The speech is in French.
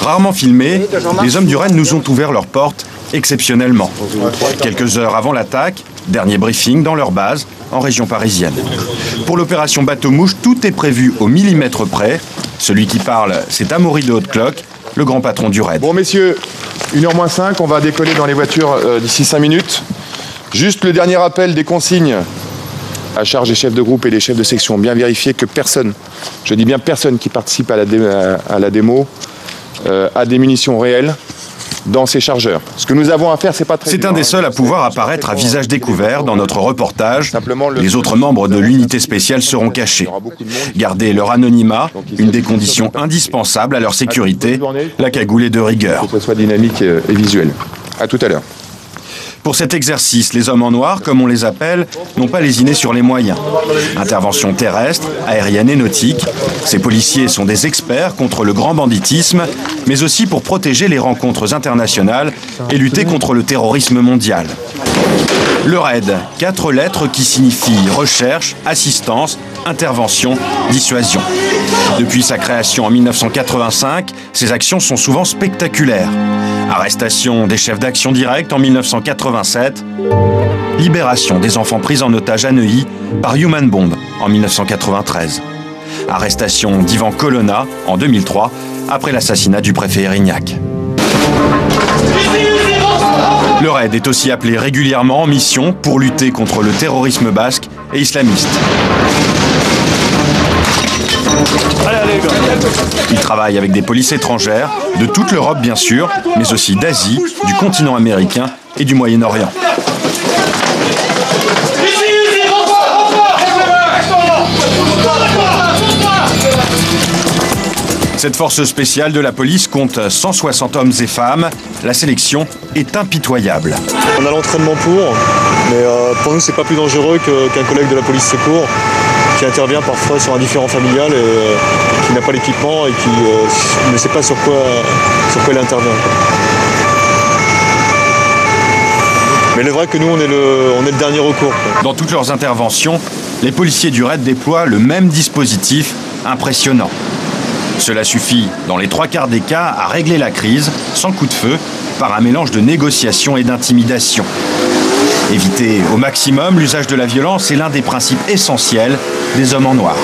Rarement filmés, les hommes du raid nous ont ouvert leurs portes exceptionnellement. Quelques heures avant l'attaque, dernier briefing dans leur base en région parisienne. Pour l'opération Bateau-Mouche, tout est prévu au millimètre près. Celui qui parle, c'est Amaury de Haute-Cloque, le grand patron du raid. Bon messieurs, 1h-5, on va décoller dans les voitures d'ici 5 minutes. Juste le dernier rappel des consignes à charge des chefs de groupe et des chefs de section. Bien vérifier que personne, je dis bien personne qui participe à la démo, a des munitions réelles dans ses chargeurs. Ce que nous avons à faire, c'est pas très dur. C'est un des seuls à pouvoir apparaître à visage découvert dans notre reportage. Les autres membres de l'unité spéciale seront cachés. Garder leur anonymat, une des conditions indispensables à leur sécurité, la cagoule est de rigueur. Que ce soit dynamique et visuel. À tout à l'heure. Pour cet exercice, les hommes en noir, comme on les appelle, n'ont pas lésiné sur les moyens. Intervention terrestre, aérienne et nautique. Ces policiers sont des experts contre le grand banditisme, mais aussi pour protéger les rencontres internationales et lutter contre le terrorisme mondial. Le RAID, 4 lettres qui signifient recherche, assistance, intervention, dissuasion. Depuis sa création en 1985, ses actions sont souvent spectaculaires. Arrestation des chefs d'action directe en 1987. Libération des enfants pris en otage à Neuilly par Human Bomb en 1993. Arrestation d'Ivan Colonna en 2003 après l'assassinat du préfet Erignac. Le RAID est aussi appelé régulièrement en mission pour lutter contre le terrorisme basque et islamiste. Il travaille avec des polices étrangères, de toute l'Europe bien sûr, mais aussi d'Asie, du continent américain et du Moyen-Orient. Cette force spéciale de la police compte 160 hommes et femmes. La sélection est impitoyable. On a l'entraînement mais pour nous c'est pas plus dangereux qu'un collègue de la police secours qui intervient parfois sur un différend familial et qui n'a pas l'équipement et qui ne sait pas sur quoi il intervient. Mais il est vrai que nous on est le dernier recours. Dans toutes leurs interventions, les policiers du RAID déploient le même dispositif impressionnant. Cela suffit, dans les 3/4 des cas, à régler la crise, sans coup de feu, par un mélange de négociation et d'intimidation. Éviter au maximum l'usage de la violence est l'un des principes essentiels des hommes en noir.